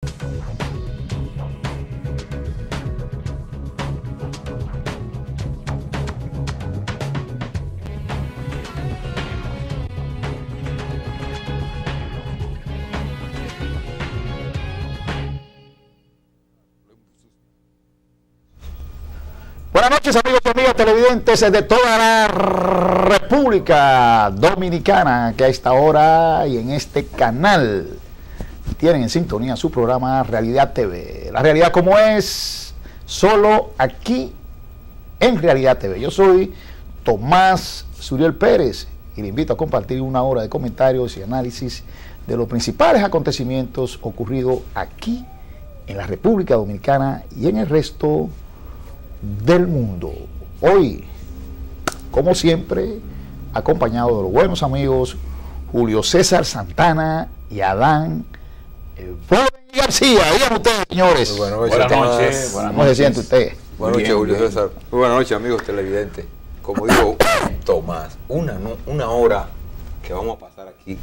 Buenas noches, amigos y amigas televidentes de toda la República Dominicana, que a esta hora y en este canal tienen en sintonía su programa Realidad TV. La realidad como es, solo aquí en Realidad TV. Yo soy Tomás Suriel Pérez y le invito a compartir una hora de comentarios y análisis de los principales acontecimientos ocurridos aquí en la República Dominicana y en el resto del mundo. Hoy, como siempre, acompañado de los buenos amigos Julio César Santana y Adán García. Díganme ustedes, señores. Buenas noches. ¿Cómo se siente usted? Buenas noches, Julio César. Muy buenas noches, amigos televidentes. Como digo, Tomás, una hora que vamos a pasar aquí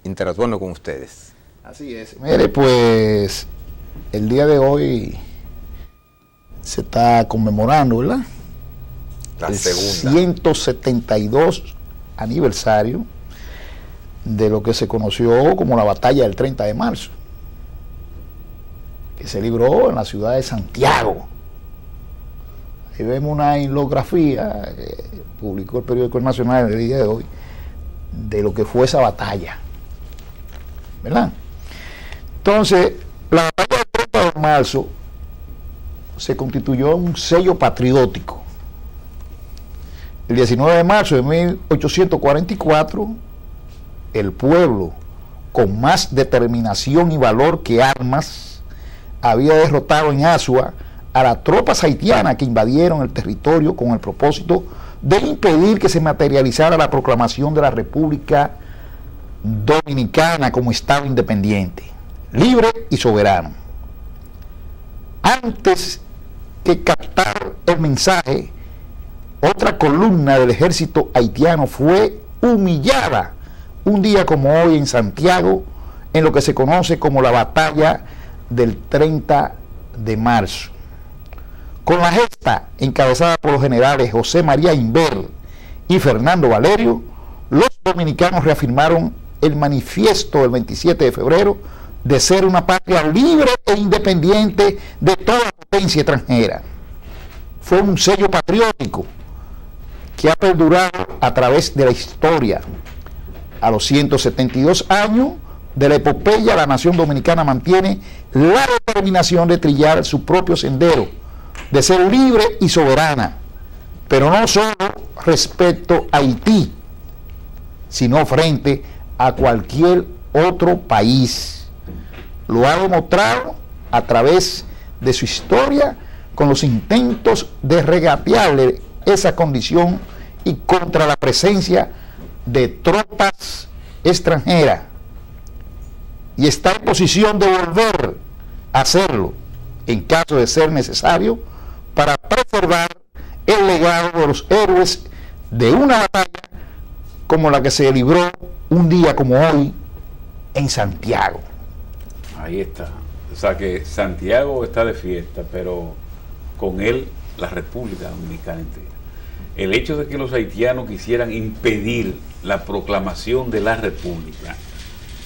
interactuando con ustedes. Así es. Mire, pues el día de hoy se está conmemorando, ¿verdad? El 172 aniversario de lo que se conoció como la batalla del 30 de marzo, que se libró en la ciudad de Santiago. Ahí vemos una infografía que publicó el periódico Nacional el día de hoy de lo que fue esa batalla, ¿verdad? Entonces, la batalla del 30 de marzo se constituyó un sello patriótico. El 19 de marzo de 1844, el pueblo, con más determinación y valor que armas, había derrotado en Azua a las tropas haitianas que invadieron el territorio con el propósito de impedir que se materializara la proclamación de la República Dominicana como Estado independiente, libre y soberano. Antes que captar el mensaje, otra columna del ejército haitiano fue humillada un día como hoy en Santiago, en lo que se conoce como la batalla del 30 de marzo. Con la gesta encabezada por los generales José María Inver y Fernando Valerio, los dominicanos reafirmaron el manifiesto del 27 de febrero de ser una patria libre e independiente de toda potencia extranjera. Fue un sello patriótico que ha perdurado a través de la historia. A los 172 años de la epopeya, la nación dominicana mantiene la determinación de trillar su propio sendero, de ser libre y soberana, pero no solo respecto a Haití, sino frente a cualquier otro país. Lo ha demostrado a través de su historia con los intentos de regatearle esa condición y contra la presencia de tropas extranjeras, y está en posición de volver a hacerlo en caso de ser necesario para preservar el legado de los héroes de una batalla como la que se libró un día como hoy en Santiago. Ahí está. O sea que Santiago está de fiesta, pero con él la República Dominicana entera. El hecho de que los haitianos quisieran impedir la proclamación de la República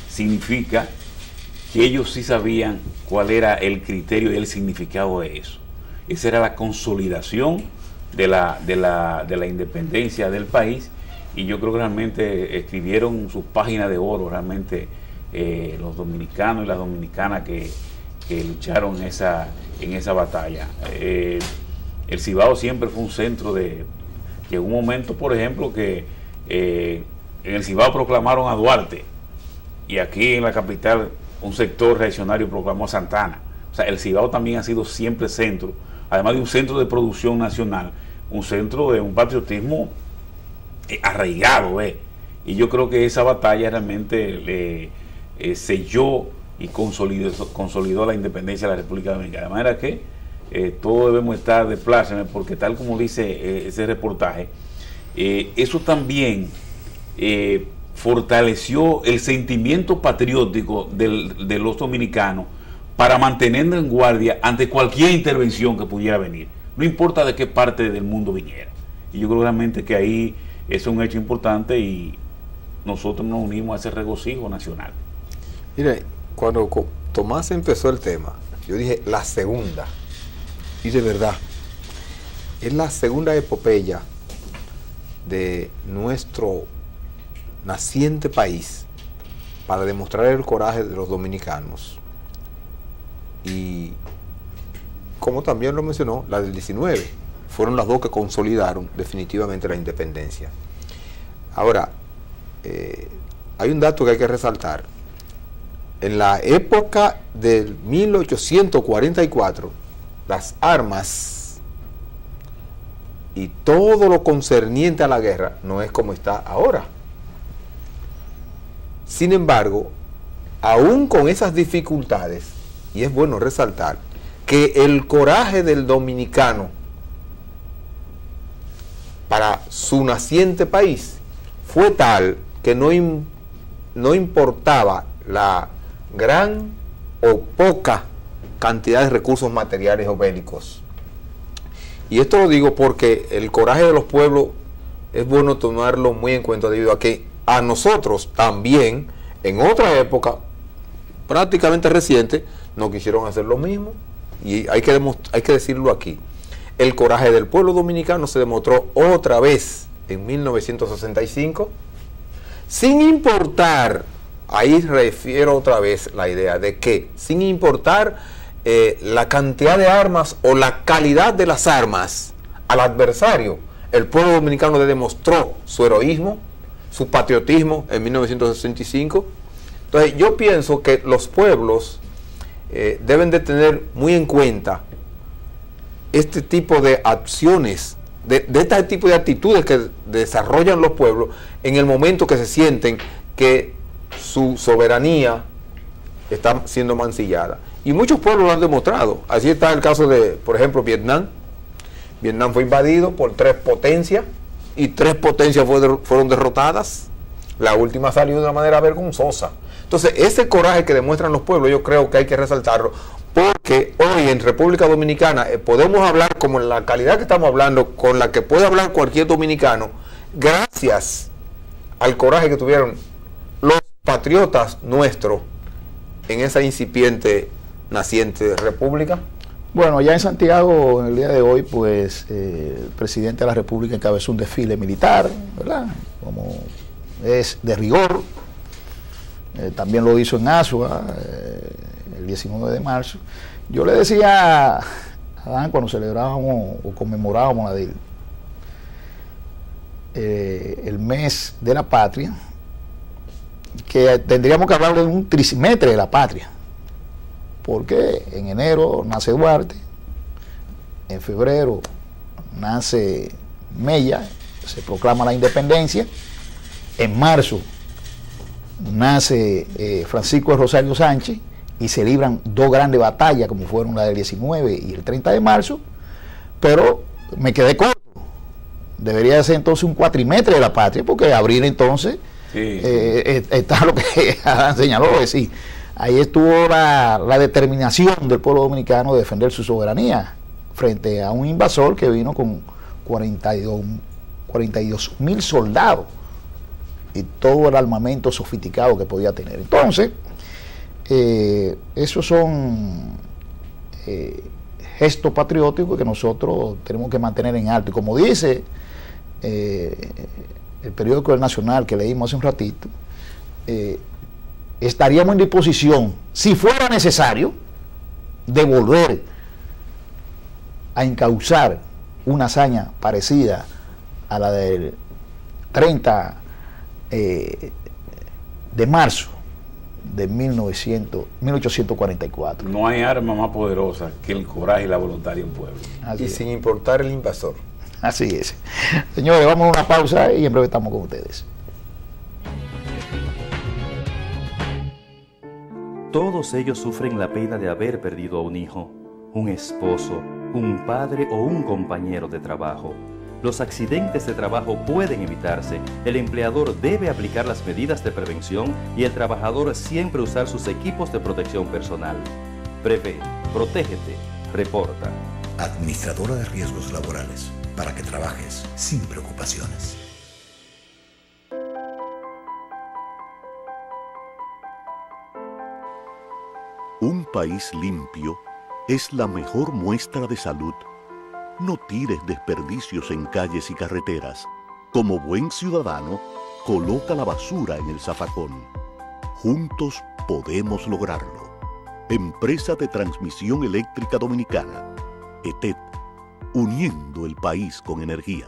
significa que ellos sí sabían cuál era el criterio y el significado de eso. Esa era la consolidación de la independencia del país, y yo creo que realmente escribieron sus páginas de oro realmente los dominicanos y las dominicanas que lucharon en esa batalla. El Cibao siempre fue un centro de... Llegó un momento, por ejemplo, que en el Cibao proclamaron a Duarte, y aquí en la capital un sector reaccionario proclamó a Santana. O sea, el Cibao también ha sido siempre centro, además de un centro de producción nacional, un centro de un patriotismo arraigado, y yo creo que esa batalla realmente selló y consolidó la independencia de la República Dominicana. De manera que todos debemos estar de pláceme, porque tal como dice ese reportaje, eso también fortaleció el sentimiento patriótico de los dominicanos para mantenernos en guardia ante cualquier intervención que pudiera venir, no importa de qué parte del mundo viniera. Y yo creo realmente que ahí es un hecho importante y nosotros nos unimos a ese regocijo nacional. Mire, cuando Tomás empezó el tema, yo dije la segunda, y de verdad, es la segunda epopeya de nuestro naciente país para demostrar el coraje de los dominicanos. Y como también lo mencionó, la del 19, fueron las dos que consolidaron definitivamente la independencia. Ahora, hay un dato que hay que resaltar. En la época del 1844, las armas y todo lo concerniente a la guerra no es como está ahora. Sin embargo, aún con esas dificultades, y es bueno resaltar, que el coraje del dominicano para su naciente país fue tal que no importaba la gran o poca cantidad de recursos materiales o bélicos. Y esto lo digo porque el coraje de los pueblos es bueno tomarlo muy en cuenta, debido a que a nosotros también, en otra época prácticamente reciente, no quisieron hacer lo mismo, y hay que decirlo aquí. El coraje del pueblo dominicano se demostró otra vez en 1965, sin importar, ahí refiero otra vez la idea de que, sin importar la cantidad de armas o la calidad de las armas al adversario, el pueblo dominicano demostró su heroísmo, su patriotismo en 1965. Entonces yo pienso que los pueblos deben de tener muy en cuenta este tipo de acciones, de este tipo de actitudes que desarrollan los pueblos en el momento que se sienten que su soberanía está siendo mancillada. Y muchos pueblos lo han demostrado. Así está el caso de, por ejemplo, Vietnam. Vietnam fue invadido por 3 potencias y 3 potencias fueron derrotadas. La última salió de una manera vergonzosa. Entonces, ese coraje que demuestran los pueblos, yo creo que hay que resaltarlo, porque hoy en República Dominicana podemos hablar como en la calidad que estamos hablando, con la que puede hablar cualquier dominicano, gracias al coraje que tuvieron los patriotas nuestros en esa incipiente naciente república. Bueno, ya en Santiago, en el día de hoy, pues el presidente de la República encabezó un desfile militar, ¿verdad? Como es de rigor. También lo hizo en Asua, el 19 de marzo. Yo le decía a Adán cuando celebrábamos o conmemorábamos el mes de la patria, que tendríamos que hablar de un trimestre de la patria, porque en enero nace Duarte, en febrero nace Mella, se proclama la independencia, en marzo nace Francisco de Rosario Sánchez y se libran 2 grandes batallas como fueron la del 19 y el 30 de marzo, pero me quedé corto. Debería ser entonces un cuatrimestre de la patria, porque abril entonces sí. Está lo que Adán señaló, es decir, ahí estuvo la determinación del pueblo dominicano de defender su soberanía frente a un invasor que vino con 42,000 soldados y todo el armamento sofisticado que podía tener. Entonces, esos son gestos patrióticos que nosotros tenemos que mantener en alto. Y como dice el periódico El Nacional que leímos hace un ratito, estaríamos en disposición, si fuera necesario, de volver a encauzar una hazaña parecida a la del 30 de marzo de 1844. No hay arma más poderosa que el coraje y la voluntad de un pueblo. Así y es. Sin importar el invasor. Así es. Señores, vamos a una pausa y en breve estamos con ustedes. Todos ellos sufren la pena de haber perdido a un hijo, un esposo, un padre o un compañero de trabajo. Los accidentes de trabajo pueden evitarse. El empleador debe aplicar las medidas de prevención y el trabajador siempre usar sus equipos de protección personal. Prevé, protégete, reporta. Administradora de Riesgos Laborales, para que trabajes sin preocupaciones. Un país limpio es la mejor muestra de salud. No tires desperdicios en calles y carreteras. Como buen ciudadano, coloca la basura en el zafacón. Juntos podemos lograrlo. Empresa de Transmisión Eléctrica Dominicana, ETED, uniendo el país con energía.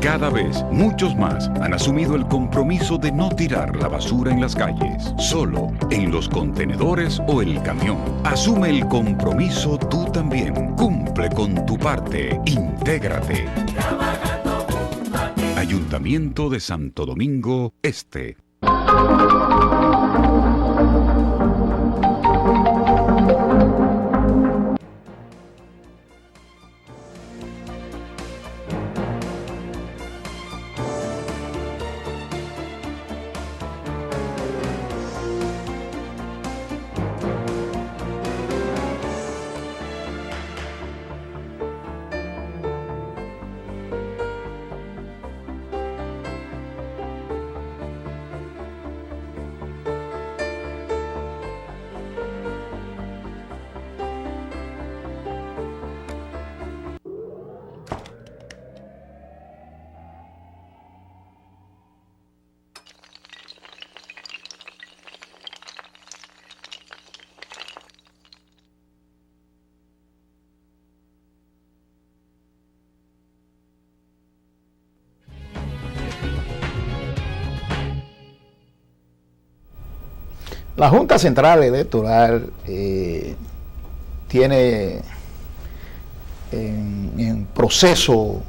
Cada vez, muchos más han asumido el compromiso de no tirar la basura en las calles, solo en los contenedores o el camión. Asume el compromiso tú también. Cumple con tu parte. Intégrate. Ayuntamiento de Santo Domingo Este. La Junta Central Electoral tiene en proceso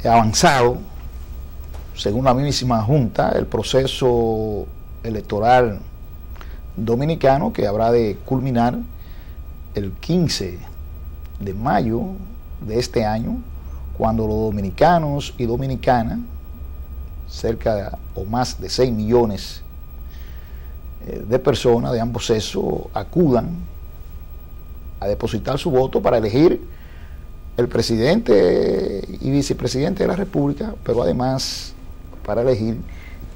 avanzado, según la misma Junta, el proceso electoral dominicano, que habrá de culminar el 15 de mayo de este año, cuando los dominicanos y dominicanas, cerca o más de 6 millones de personas de ambos sexos, acudan a depositar su voto para elegir el presidente y vicepresidente de la República, pero además para elegir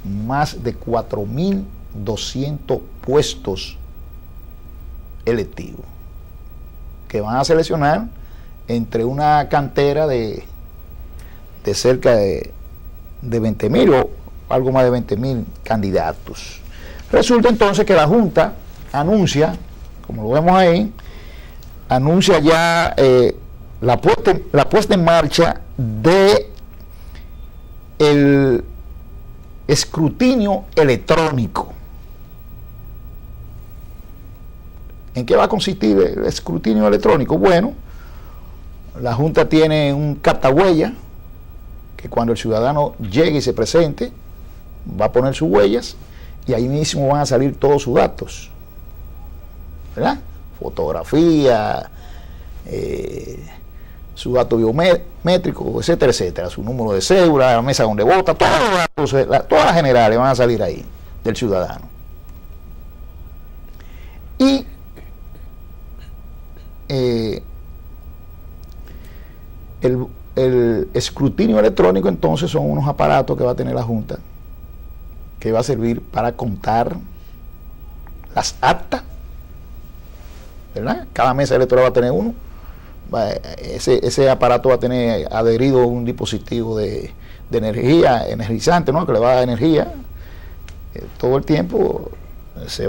más de 4.200 puestos electivos que van a seleccionar entre una cantera de cerca de 20.000 o algo más de 20.000 candidatos. Resulta entonces que la Junta anuncia, como lo vemos ahí, anuncia ya la puesta en marcha de el escrutinio electrónico. ¿En qué va a consistir el escrutinio electrónico? Bueno, la Junta tiene un captahuella que cuando el ciudadano llegue y se presente va a poner sus huellas y ahí mismo van a salir todos sus datos, ¿verdad? Fotografía, su dato biométrico, etcétera, etcétera, su número de cédula, la mesa donde vota, todos los datos, todas las generales van a salir ahí del ciudadano. Y el escrutinio electrónico entonces son unos aparatos que va a tener la Junta, que va a servir para contar las actas, ¿verdad? Cada mesa electoral va a tener uno. Ese aparato va a tener adherido un dispositivo de energía, energizante, ¿no? Que le va a dar energía todo el tiempo. Ese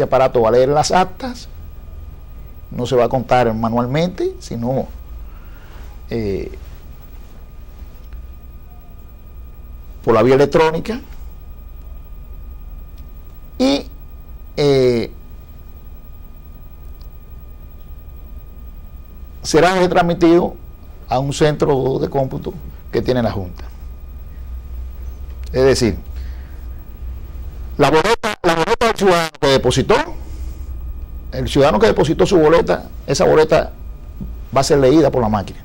aparato va a leer las actas, no se va a contar manualmente, sino por la vía electrónica, y será retransmitido a un centro de cómputo que tiene la Junta. Es decir, la boleta del ciudadano que depositó, el ciudadano que depositó su boleta, esa boleta va a ser leída por la máquina.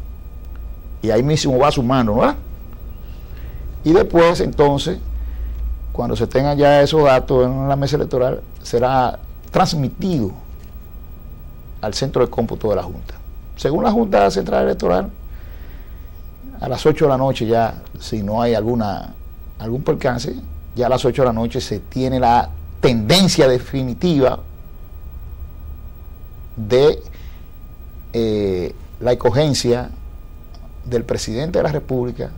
Y ahí mismo va su mano, ¿verdad? Y después, entonces, cuando se tengan ya esos datos en la mesa electoral, será transmitido al centro de cómputo de la Junta. Según la Junta Central Electoral, a las 8 de la noche ya, si no hay algún percance, ya a las 8 de la noche se tiene la tendencia definitiva de la escogencia del presidente de la República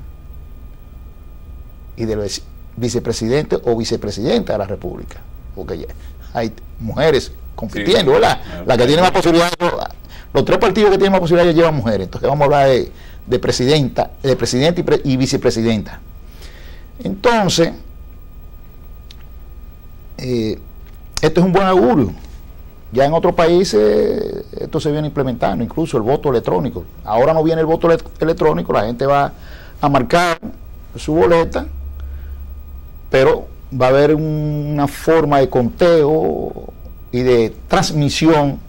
y del vicepresidente o vicepresidenta de la República, porque ya hay mujeres compitiendo, ¿verdad? La que tiene más posibilidades, los tres partidos que tienen más posibilidades llevan mujeres. Entonces vamos a hablar de presidenta, de presidente y vicepresidenta. Entonces, esto es un buen augurio. Ya en otros países esto se viene implementando, incluso el voto electrónico. Ahora no viene el voto electrónico, la gente va a marcar su boleta, pero va a haber una forma de conteo y de transmisión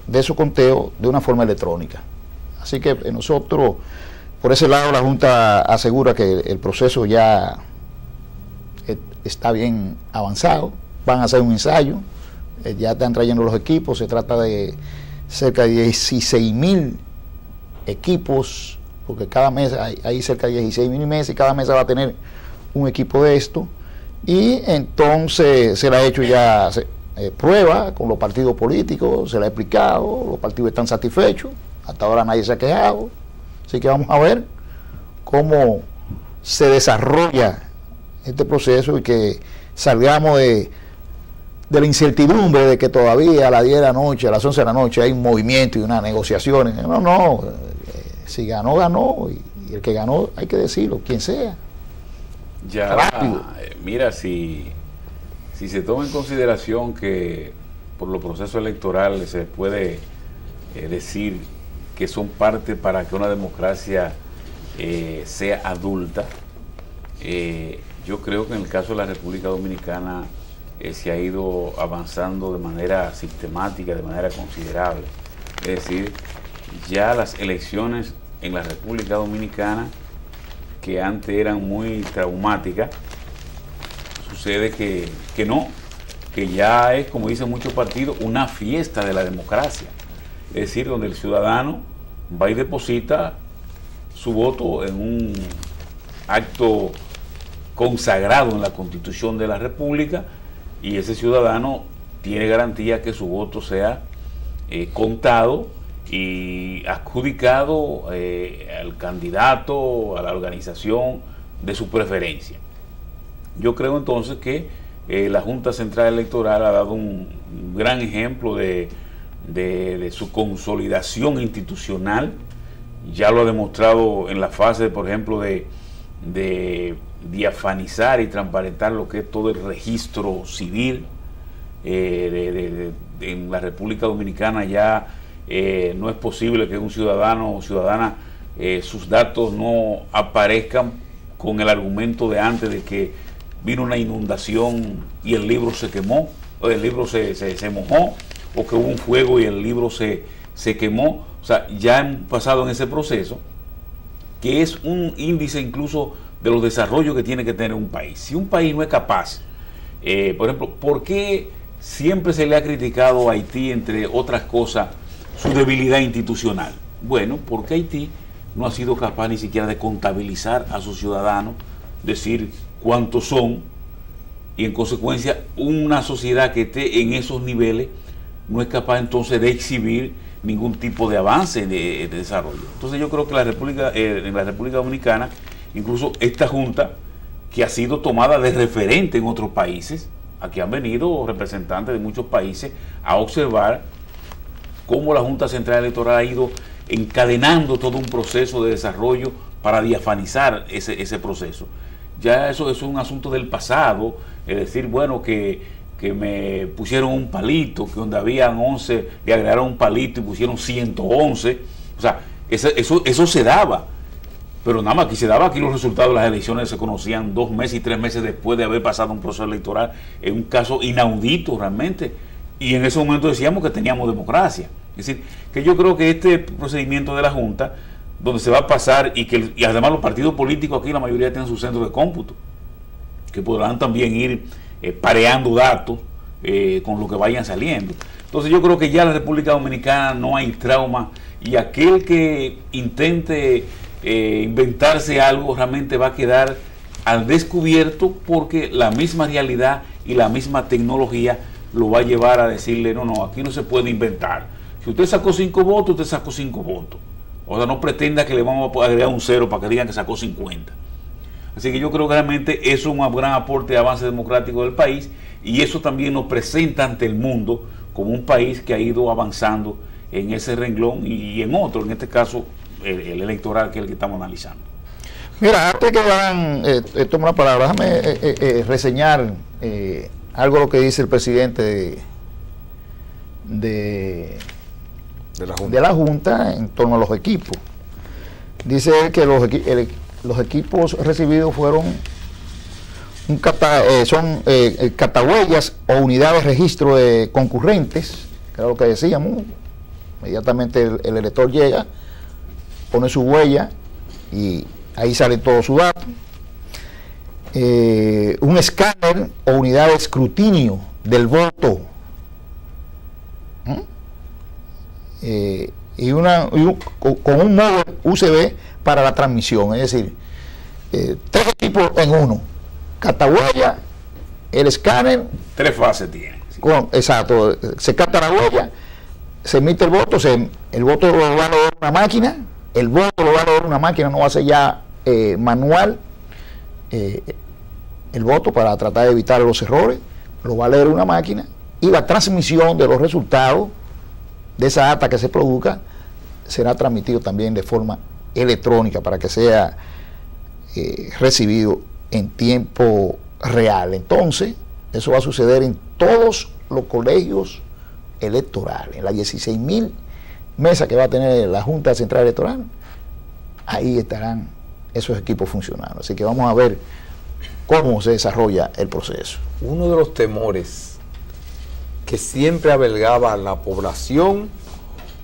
de esos conteos de una forma electrónica. Así que nosotros, por ese lado, la Junta asegura que el proceso ya está bien avanzado. Van a hacer un ensayo, ya están trayendo los equipos, se trata de cerca de 16.000 equipos, porque cada mesa hay cerca de 16.000 mesas y cada mesa va a tener un equipo de esto. Y entonces se le ha hecho ya prueba con los partidos políticos, se le ha explicado, los partidos están satisfechos, hasta ahora nadie se ha quejado, así que vamos a ver cómo se desarrolla este proceso y que salgamos de la incertidumbre de que todavía a las 10 de la noche, a las 11 de la noche hay un movimiento y unas negociaciones. No, si ganó, ganó, y el que ganó hay que decirlo, quien sea. Ya, mira, si se toma en consideración que por los procesos electorales se puede decir que son parte para que una democracia sea adulta, yo creo que en el caso de la República Dominicana se ha ido avanzando de manera sistemática, de manera considerable. Es decir, ya las elecciones en la República Dominicana, que antes eran muy traumáticas, sucede que no, que ya es, como dicen muchos partidos, una fiesta de la democracia. Es decir, donde el ciudadano va y deposita su voto en un acto consagrado en la Constitución de la República, y ese ciudadano tiene garantía que su voto sea contado y adjudicado al candidato, a la organización de su preferencia. Yo creo entonces que la Junta Central Electoral ha dado un gran ejemplo de su consolidación institucional. Ya lo ha demostrado en la fase, por ejemplo, de diafanizar y transparentar lo que es todo el registro civil. En la República Dominicana ya no es posible que un ciudadano o ciudadana sus datos no aparezcan con el argumento de antes de que vino una inundación y el libro se quemó, o el libro se mojó, o que hubo un fuego y el libro se quemó. O sea, ya han pasado en ese proceso, que es un índice incluso de los desarrollos que tiene que tener un país. Si un país no es capaz, por ejemplo, ¿por qué siempre se le ha criticado a Haití, entre otras cosas, su debilidad institucional? Bueno, porque Haití no ha sido capaz ni siquiera de contabilizar a sus ciudadanos, decir cuántos son, y en consecuencia una sociedad que esté en esos niveles no es capaz entonces de exhibir ningún tipo de avance de desarrollo. Entonces yo creo que en la República Dominicana, incluso esta Junta, que ha sido tomada de referente en otros países, aquí han venido representantes de muchos países a observar cómo la Junta Central Electoral ha ido encadenando todo un proceso de desarrollo para diafanizar ese proceso. Ya eso es un asunto del pasado, es decir, bueno, que me pusieron un palito, que donde habían 11 le agregaron un palito y pusieron 111. O sea, Eso se daba. Pero nada más aquí se daba, aquí los resultados de las elecciones se conocían 2 meses y 3 meses después de haber pasado un proceso electoral, en un caso inaudito realmente, y en ese momento decíamos que teníamos democracia. Es decir, que yo creo que este procedimiento de la Junta, donde se va a pasar, y además los partidos políticos aquí la mayoría tienen su centro de cómputo, que podrán también ir pareando datos con lo que vayan saliendo. Entonces yo creo que ya en la República Dominicana no hay trauma, y aquel que intente inventarse algo realmente va a quedar al descubierto, porque la misma realidad y la misma tecnología lo va a llevar a decirle, no, aquí no se puede inventar. Si usted sacó 5 votos, usted sacó 5 votos. O sea, no pretenda que le vamos a agregar un 0 para que digan que sacó 50. Así que yo creo que realmente eso es un gran aporte de avance democrático del país, y eso también nos presenta ante el mundo como un país que ha ido avanzando en ese renglón y en otro, en este caso el electoral, que es el que estamos analizando. Mira, antes que hagan, toma la palabra, déjame reseñar algo de lo que dice el presidente de la Junta en torno a los equipos. Dice que los equipos recibidos fueron son catahuellas o unidades de registro de concurrentes, que era lo que decíamos. Inmediatamente el elector llega, pone su huella y ahí sale todo su dato. Un escáner o unidad de escrutinio del voto. Con un modo USB para la transmisión, es decir, 3 equipos en uno: catahuella, el escáner. 3 fases tiene. Sí. Exacto, se capta la huella, se emite el voto, el voto lo va a leer una máquina, no va a ser ya manual, el voto, para tratar de evitar los errores, lo va a leer una máquina, y la transmisión de los resultados de esa acta que se produzca será transmitido también de forma electrónica para que sea recibido en tiempo real. Entonces, eso va a suceder en todos los colegios electorales, en las 16.000 mesas que va a tener la Junta Central Electoral. Ahí estarán esos equipos funcionando. Así que vamos a ver cómo se desarrolla el proceso. Uno de los temores que siempre albergaba la población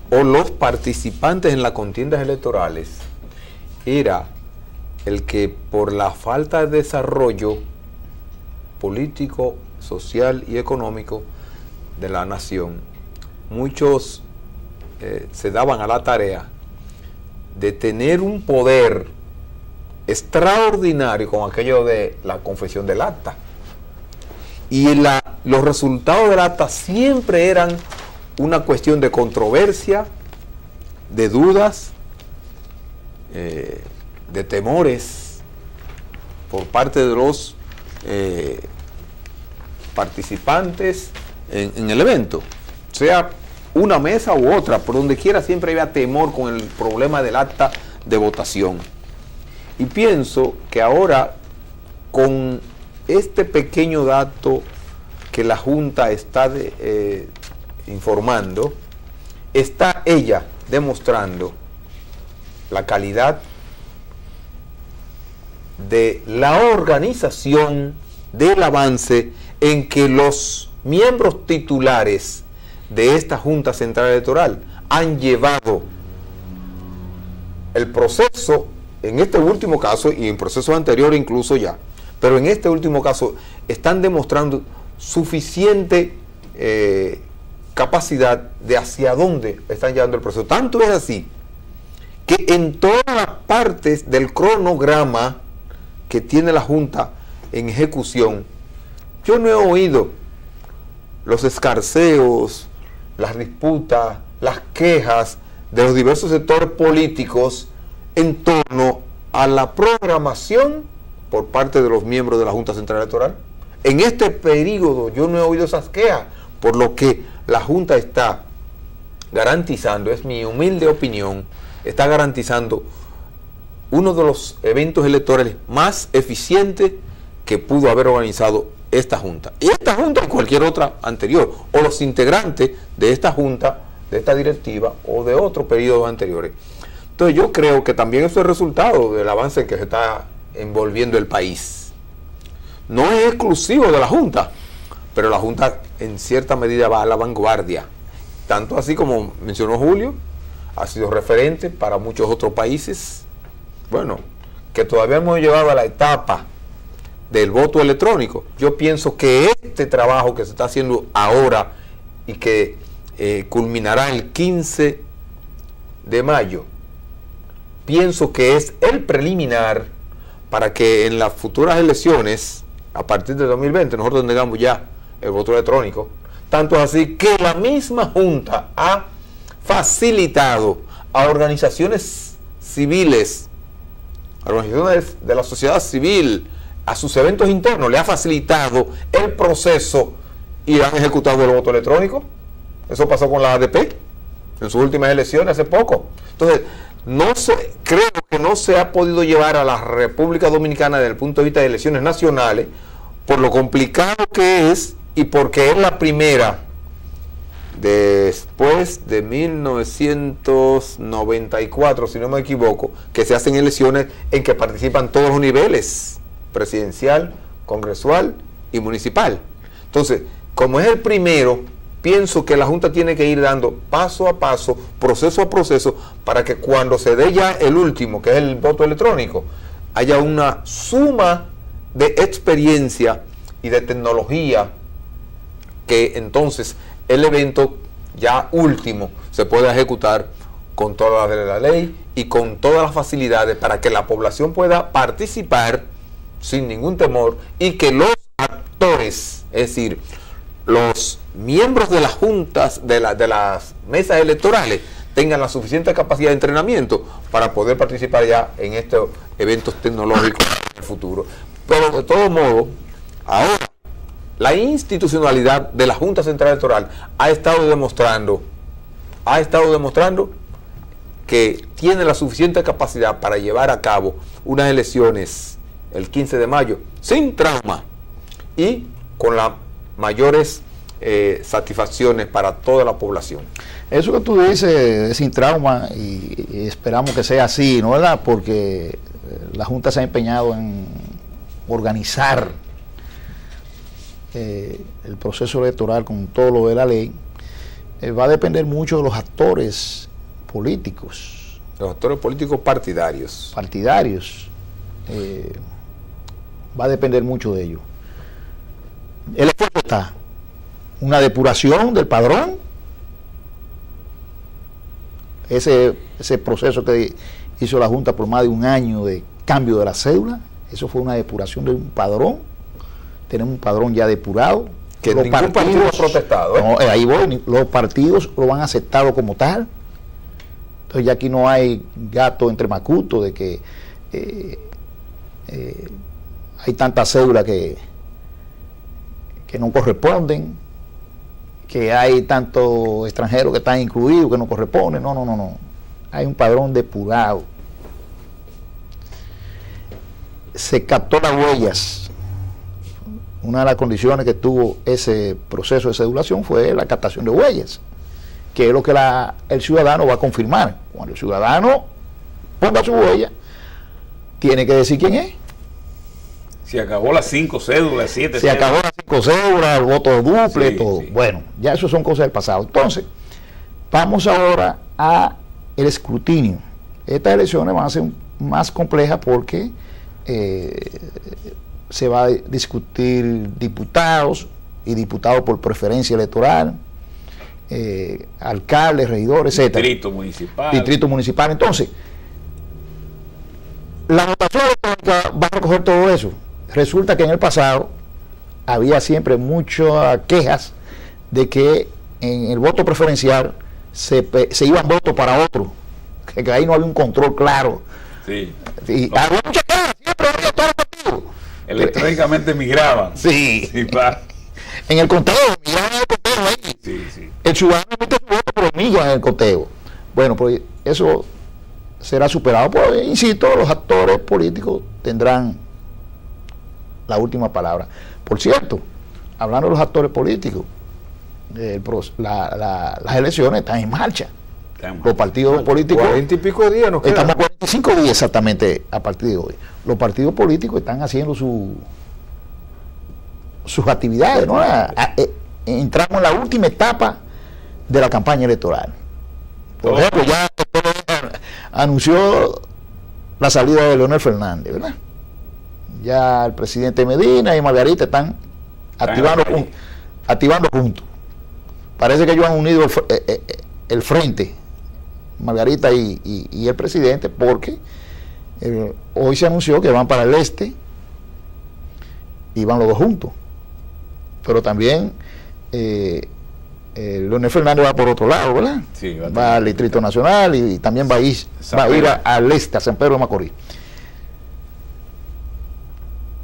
o los participantes en las contiendas electorales era el que, por la falta de desarrollo político, social y económico de la nación, muchos se daban a la tarea de tener un poder extraordinario con aquello de la confesión del acta. Y los resultados del acta siempre eran una cuestión de controversia, de dudas, de temores por parte de los participantes en el evento, sea una mesa u otra, por donde quiera siempre había temor con el problema del acta de votación. Y pienso que ahora, con este pequeño dato que la Junta está informando, está ella demostrando la calidad de la organización del avance en que los miembros titulares de esta Junta Central Electoral han llevado el proceso, en este último caso y en procesos anteriores incluso ya, pero en este último caso están demostrando suficiente capacidad de hacia dónde están llevando el proceso. Tanto es así que en todas las partes del cronograma que tiene la Junta en ejecución, yo no he oído los escarceos, las disputas, las quejas de los diversos sectores políticos en torno a la programación por parte de los miembros de la Junta Central Electoral. En este periodo yo no he oído esas quejas, por lo que la Junta está garantizando, es mi humilde opinión, está garantizando uno de los eventos electorales más eficientes que pudo haber organizado esta Junta. Y esta Junta y cualquier otra anterior, o los integrantes de esta Junta, de esta directiva, o de otros periodos anteriores. Entonces yo creo que también eso es resultado del avance en que se está envolviendo el país. No es exclusivo de la Junta, pero la Junta en cierta medida va a la vanguardia. Tanto así como mencionó Julio, ha sido referente para muchos otros países. Bueno, que todavía hemos llegado a la etapa del voto electrónico. Yo pienso que este trabajo que se está haciendo ahora y que culminará el 15 de mayo, pienso que es el preliminar para que en las futuras elecciones, a partir de 2020, nosotros tengamos ya el voto electrónico. Tanto es así que la misma Junta ha facilitado a organizaciones civiles, a organizaciones de la sociedad civil, a sus eventos internos, le ha facilitado el proceso y han ejecutado el voto electrónico. Eso pasó con la ADP en sus últimas elecciones hace poco. Entonces, creo que no se ha podido llevar a la República Dominicana desde el punto de vista de elecciones nacionales por lo complicado que es y porque es la primera después de 1994, si no me equivoco, que se hacen elecciones en que participan todos los niveles, presidencial, congresual y municipal. Entonces, como es el primero, pienso que la Junta tiene que ir dando paso a paso, proceso a proceso, para que cuando se dé ya el último, que es el voto electrónico, haya una suma de experiencia y de tecnología, que entonces el evento ya último se pueda ejecutar con todas las de la ley y con todas las facilidades para que la población pueda participar sin ningún temor y que los actores, es decir, los miembros de las juntas, de las mesas electorales, tengan la suficiente capacidad de entrenamiento para poder participar ya en estos eventos tecnológicos en el futuro. Pero de todo modo, ahora la institucionalidad de la Junta Central Electoral ha estado demostrando que tiene la suficiente capacidad para llevar a cabo unas elecciones el 15 de mayo sin trauma y con las mayores satisfacciones para toda la población. Eso que tú dices es sin trauma y esperamos que sea así, ¿no, verdad? Porque la Junta se ha empeñado en organizar el proceso electoral con todo lo de la ley. Va a depender mucho de los actores políticos. Los actores políticos partidarios. Va a depender mucho de ellos. El esfuerzo está. Una depuración del padrón. Ese proceso que hizo la Junta por más de un año de cambio de la cédula, eso fue una depuración de un padrón. Tenemos un padrón ya depurado. Que los ningún partido ha protestado. No, ahí voy, los partidos lo han aceptado como tal. Entonces ya aquí no hay gato entre macutos de que hay tantas cédulas que no corresponden, que hay tantos extranjeros que están incluidos que no corresponden. No. Hay un padrón depurado. Se captó las huellas. Una de las condiciones que tuvo ese proceso de cedulación fue la captación de huellas, que es lo que el ciudadano va a confirmar. Cuando el ciudadano ponga su huella, tiene que decir quién es. Se acabó las 5 cédulas, 7 Se acabó las 5 cédulas, el voto duple, sí, todo. Sí. Bueno, ya eso son cosas del pasado. Entonces, vamos ahora a el escrutinio. Estas elecciones van a ser más complejas porque se va a discutir diputados y diputados por preferencia electoral, alcaldes, regidores, etc. Distrito municipal. Entonces, la votación electrónica va a recoger todo eso. Resulta que en el pasado había siempre muchas quejas de que en el voto preferencial se iban votos para otro, que ahí no había un control claro. Sí. Y había muchas quejas, siempre había todos los partidos. Electrónicamente migraban. Sí. Va. En el conteo, migraban en el conteo ahí. Sí. El ciudadano emite su voto, pero migra en el conteo. Bueno, pues eso será superado. Pues, insisto, los actores políticos tendrán la última palabra. Por cierto, hablando de los actores políticos, las elecciones están en marcha. Los partidos políticos, 40 y pico de días nos quedan. estamos a 45 días exactamente a partir de hoy. Los partidos políticos están haciendo sus actividades, ¿no? Entramos en la última etapa de la campaña electoral. Por ejemplo, ya anunció la salida de Leonel Fernández, ¿verdad? Ya el presidente Medina y Margarita están activando juntos. Parece que ellos han unido el frente, Margarita y el presidente, porque hoy se anunció que van para el este y van los dos juntos. Pero también Leonel Fernández va por otro lado, ¿verdad? Sí, va al Distrito Nacional y también va a ir al este, a San Pedro de Macorís.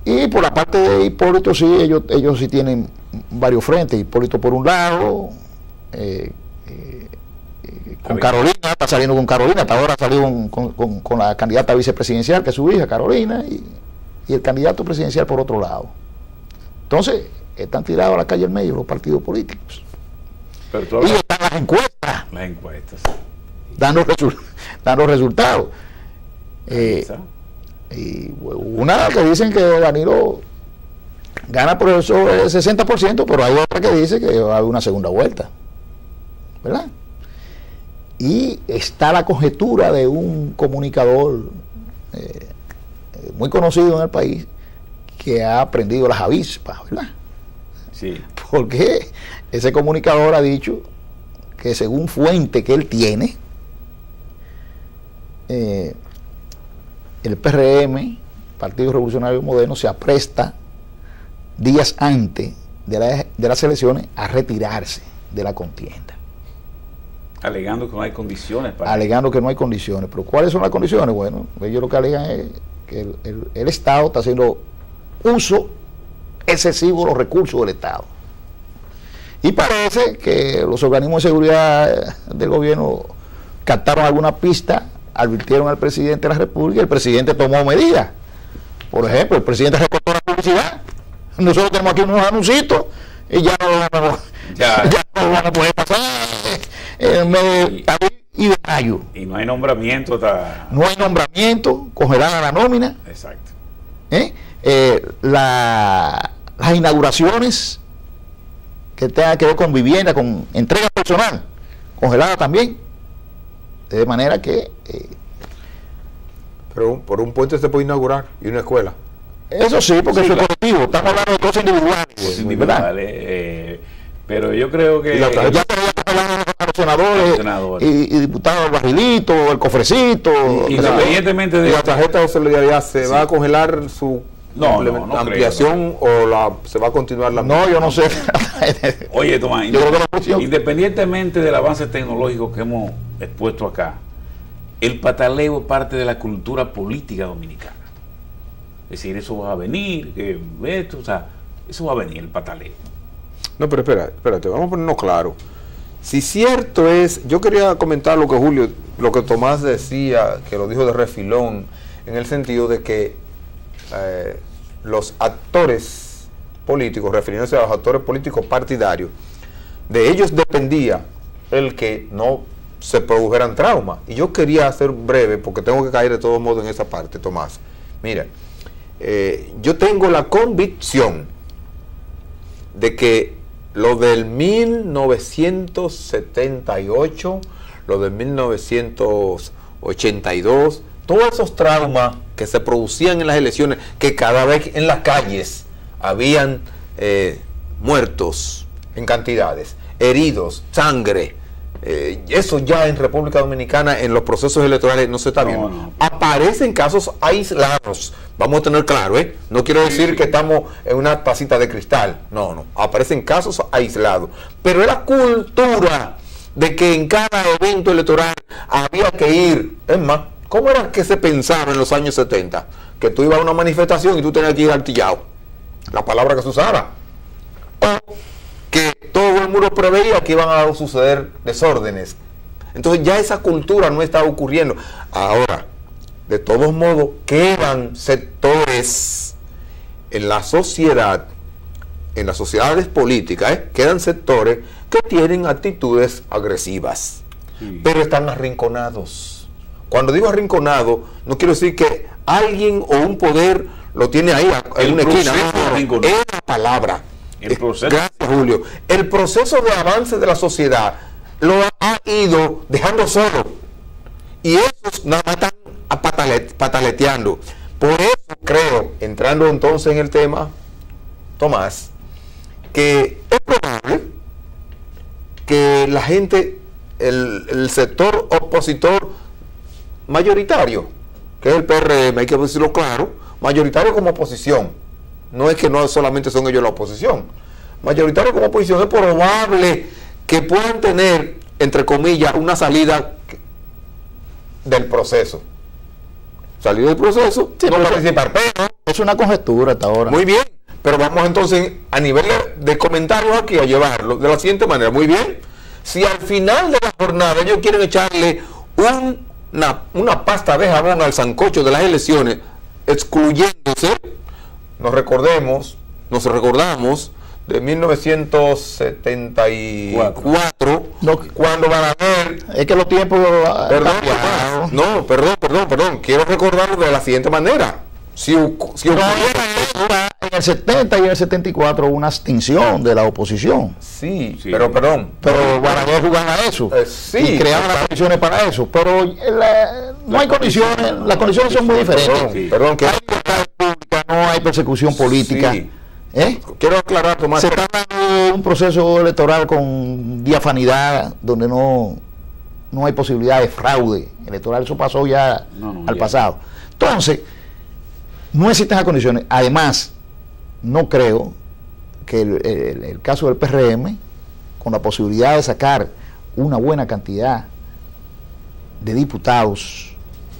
Y por la parte de Hipólito, sí, ellos sí tienen varios frentes. Hipólito por un lado, con Carolina, está saliendo con Carolina, hasta ahora ha salido con la candidata vicepresidencial, que es su hija, Carolina, y el candidato presidencial por otro lado. Entonces, están tirados a la calle al medio los partidos políticos. Y están las encuestas. Las encuestas. Dando resultados. Y una que dicen que Danilo gana por sobre el 60%, pero hay otra que dice que va a haber una segunda vuelta, ¿verdad? Y está la conjetura de un comunicador muy conocido en el país que ha aprendido las avispas, ¿verdad? Sí. Porque ese comunicador ha dicho que según fuente que él tiene, el PRM, Partido Revolucionario Moderno, se apresta días antes de las elecciones a retirarse de la contienda. Alegando que no hay condiciones para... Alegando que no hay condiciones. ¿Pero cuáles son las condiciones? Bueno, ellos lo que alegan es que el Estado está haciendo uso excesivo de los recursos del Estado. Y parece que los organismos de seguridad del gobierno captaron alguna pista, advirtieron al presidente de la República y el presidente tomó medidas. Por ejemplo, el presidente recortó la publicidad. Nosotros tenemos aquí unos anuncios y ya no lo van a poder pasar en el mes de abril y de mayo. Y no hay nombramiento. No hay nombramiento, congelada la nómina. Exacto. Las inauguraciones que tengan que ver con vivienda, con entrega personal, congelada también. De manera que... pero por un puente se puede inaugurar y una escuela. Eso sí, porque eso es colectivo. Estamos hablando de cosas individuales. Pero yo creo que... Ya hablando de los senadores y diputados, el barrilito, el cofrecito. Independientemente de... ¿Y la tarjeta de solidaridad se va a congelar su ampliación o se va a continuar la... No, yo no sé. Oye, Tomás, independientemente del avance tecnológico que hemos expuesto acá, el pataleo es parte de la cultura política dominicana. Es decir, eso va a venir, eso va a venir, el pataleo. No, pero espérate, vamos a ponernos claro. Si cierto es, yo quería comentar lo que Tomás decía, que lo dijo de refilón, en el sentido de que los actores políticos, refiriéndose a los actores políticos partidarios, de ellos dependía el que no se produjeran traumas. Y yo quería ser breve, porque tengo que caer de todos modos en esa parte, Tomás. Mira, yo tengo la convicción de que lo del 1978, lo del 1982, todos esos traumas que se producían en las elecciones, que cada vez en las calles habían muertos en cantidades, heridos, sangre, eso ya en República Dominicana en los procesos electorales no se está viendo. No. Aparecen casos aislados, vamos a tener claro, no quiero decir que estamos en una tacita de cristal, no, aparecen casos aislados, pero es la cultura de que en cada evento electoral había que ir. Es más, ¿cómo era que se pensaba en los años 70? Que tú ibas a una manifestación y tú tenías que ir artillado, la palabra que se usaba, o que todo el mundo preveía que iban a suceder desórdenes. Entonces ya esa cultura no está ocurriendo. Ahora, de todos modos, quedan sectores en la sociedad, en las sociedades políticas, quedan sectores que tienen actitudes agresivas. pero están arrinconados. Cuando digo arrinconado, no quiero decir que alguien o un poder lo tiene ahí en una esquina. No, es la palabra. El proceso. Gracias, Julio. El proceso de avance de la sociedad lo ha ido dejando solo. Y esos nada más están pataleteando. Por eso creo, entrando entonces en el tema, Tomás, que es probable que la gente, el sector opositor mayoritario, que es el PRM, hay que decirlo claro, mayoritario como oposición, no es que no solamente son ellos la oposición, mayoritario como oposición, es probable que puedan tener, entre comillas, una salida del proceso. Salir del proceso, Sí, no pero participar, pero Es una conjetura hasta ahora. muy bien, pero vamos entonces a nivel de comentarios aquí a llevarlo de la siguiente manera. Muy bien, si al final de la jornada ellos quieren echarle una pasta de jabón al sancocho de las elecciones, excluyéndose, nos recordamos de 1974, cuando van a ver... Es que los tiempos... Perdón, quiero recordarlo de la siguiente manera. Si ocurriera En el 70 y en el 74 hubo una extinción de la oposición. Sí, Sí. pero perdón. Pero Balaguer jugaba a eso. Sí, y creaban las condiciones para eso. Pero no hay condiciones, las condiciones son muy diferentes. Perdón, Hay libertad pública, no hay persecución política. Sí. ¿Eh? Quiero aclarar, Tomás. Se está dando un proceso electoral con diafanidad, donde no hay posibilidad de fraude electoral. Eso pasó ya al pasado. Entonces, no existen las condiciones. Además, no creo que el caso del PRM, con la posibilidad de sacar una buena cantidad de diputados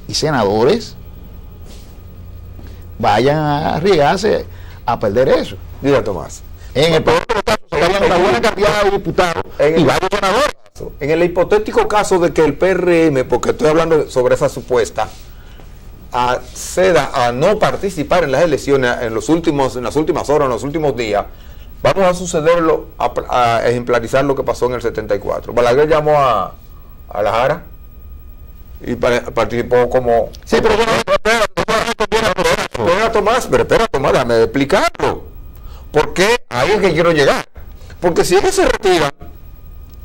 y senadores, vayan a arriesgarse a perder eso. Mira, Tomás. En el peor de los casos, sacarían una buena cantidad de diputados y varios senadores. En el hipotético caso de que el PRM, porque estoy hablando sobre esa supuesta, acceda a no participar en las elecciones en las últimas horas, en los últimos días, vamos a sucederlo, a ejemplarizar lo que pasó en el 74. Balaguer llamó a la Jara y participó como... Sí, pero bueno, Espera, Tomás, déjame explicarlo. Porque ahí es que quiero llegar. Porque si ellos se retiran,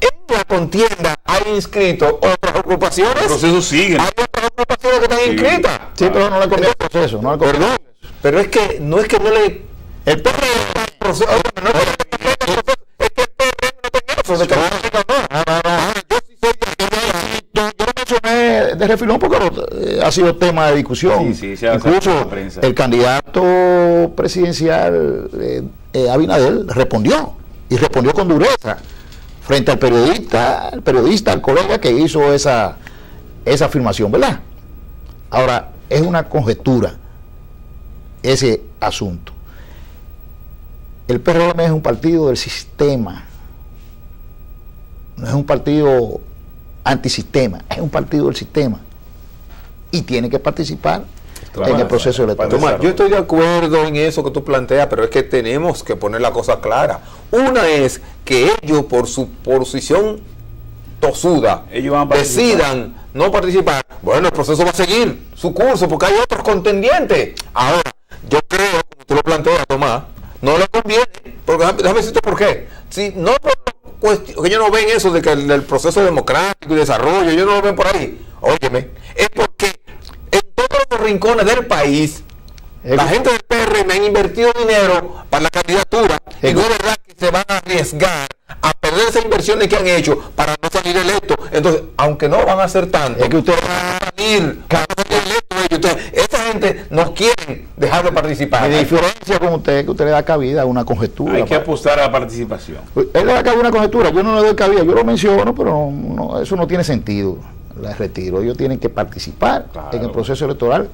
en la contienda hay inscritos otras agrupaciones. Los procesos siguen. Hay otras agrupaciones que están inscritas. sí, pero no le conviene el proceso. No le conviene. Perdón, pero es que no es que no le... El PRM es que el PRM no tenga eso de que no. Yo lo mencioné de refilón porque ha sido tema de discusión. Sí, se ha Incluso sacado en la prensa. el candidato presidencial Abinader respondió con dureza frente al periodista, al colega que hizo esa afirmación, ¿verdad? Ahora, es una conjetura ese asunto. El PRM es un partido del sistema, no es un partido antisistema, es un partido del sistema y tiene que participar en el proceso electoral. Tomás, yo estoy de acuerdo en eso que tú planteas, pero es que tenemos que poner la cosa clara. Una es que ellos, por su posición tosuda, Ellos van a participar. decidan no participar. Bueno, el proceso va a seguir su curso porque hay otros contendientes. Ahora, yo creo, como tú lo planteas, Tomás, no le conviene, porque déjame decirte por qué. Si no por que ellos no ven eso de que el proceso democrático y desarrollo, ellos no lo ven por ahí. Óyeme, es porque en todos los rincones del país la gente del PRM han invertido dinero para la candidatura y no es verdad que se van a arriesgar a perder esas inversiones que han hecho para no salir electos. Entonces, aunque no van a hacer tanto, Es que ustedes van a salir electos ellos. Entonces, esa gente no quiere dejar de participar. Mi diferencia con usted es que usted le da cabida a una conjetura. Hay que apostar a la participación. Él le da cabida a una conjetura, yo no le doy cabida, yo lo menciono, pero eso no tiene sentido. La retiro. Ellos tienen que participar en el proceso electoral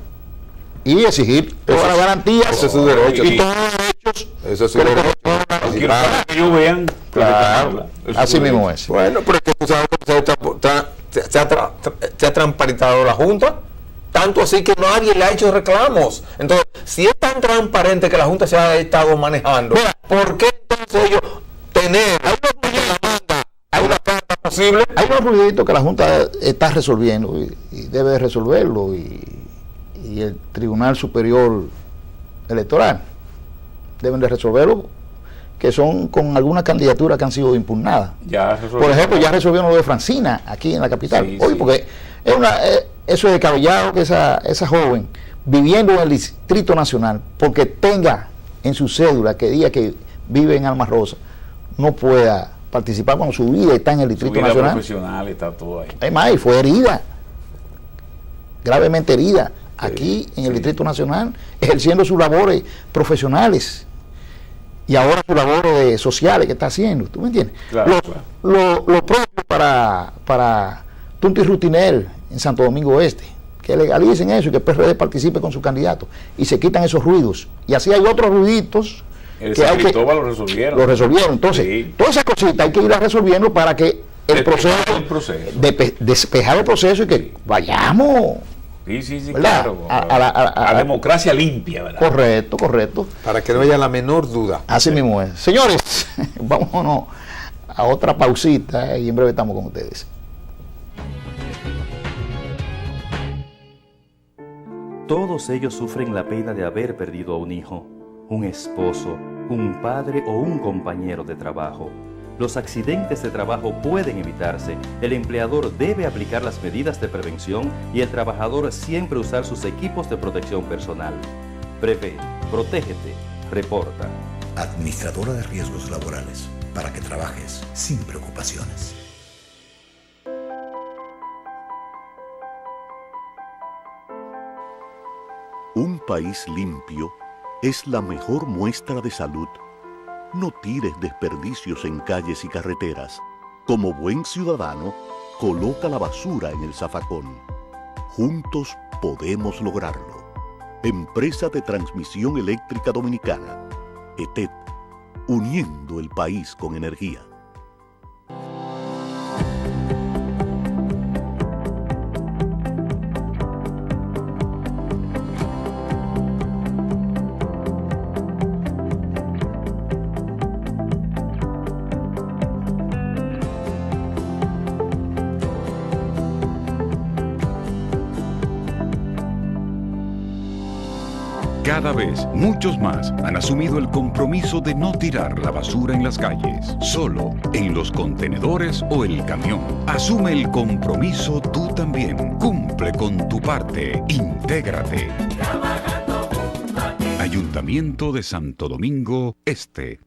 y exigir todas las garantías. Ese es su derecho. Y todos los derechos. Eso es su que le derecho. corresponden. Para que ellos vean. Claro, así mismo es. Bueno, pero es que tú sabes cómo se ha transparentado la Junta, tanto así que nadie le ha hecho reclamos. Entonces, si es tan transparente que la Junta se ha estado manejando, ¿por qué entonces ellos tener en la manga una carta posible. Hay unos ruiditos que la Junta está resolviendo y debe de resolverlo, y el Tribunal Superior Electoral deben de resolverlo, que son con algunas candidaturas que han sido impugnadas. Por ejemplo, ya resolvieron lo de Francina aquí en la capital. Sí, Hoy, sí. porque eso es descabellado que esa joven, viviendo en el Distrito Nacional, porque tenga en su cédula que diga que vive en Alma Rosa, no pueda participar cuando su vida está en el Su Distrito vida Nacional. profesional está todo ahí. Además, y fue herida, gravemente herida, aquí en el sí. Distrito Nacional, ejerciendo sus labores profesionales y ahora sus labores sociales que está haciendo. ¿Tú me entiendes? Claro, Lo propio para Tunti Rutinel en Santo Domingo Este, que legalicen eso y que el PRD participe con su candidato y se quitan esos ruidos. Y así hay otros ruiditos El que San hay que Cristóbal lo resolvieron. lo resolvieron. Entonces, Sí. todas esas cositas hay que irlas resolviendo para que el Despejar proceso, el proceso. despejar el proceso y que vayamos. Sí, ¿Verdad? claro. A democracia limpia, ¿verdad? Correcto. Para que no haya la menor duda. Así mismo es. Señores, vámonos a otra pausita y en breve estamos con ustedes. Todos ellos sufren la pena de haber perdido a un hijo, un esposo, un padre o un compañero de trabajo. Los accidentes de trabajo pueden evitarse. El empleador debe aplicar las medidas de prevención y el trabajador siempre usar sus equipos de protección personal. Prevé, protégete, reporta. Administradora de riesgos laborales, para que trabajes sin preocupaciones. Un país limpio es la mejor muestra de salud. No tires desperdicios en calles y carreteras. Como buen ciudadano, coloca la basura en el zafacón. Juntos podemos lograrlo. Empresa de Transmisión Eléctrica Dominicana, ETED, uniendo el país con energía. Cada vez, muchos más han asumido el compromiso de no tirar la basura en las calles, solo en los contenedores o el camión. Asume el compromiso tú también. Cumple con tu parte. Intégrate. Ayuntamiento de Santo Domingo Este.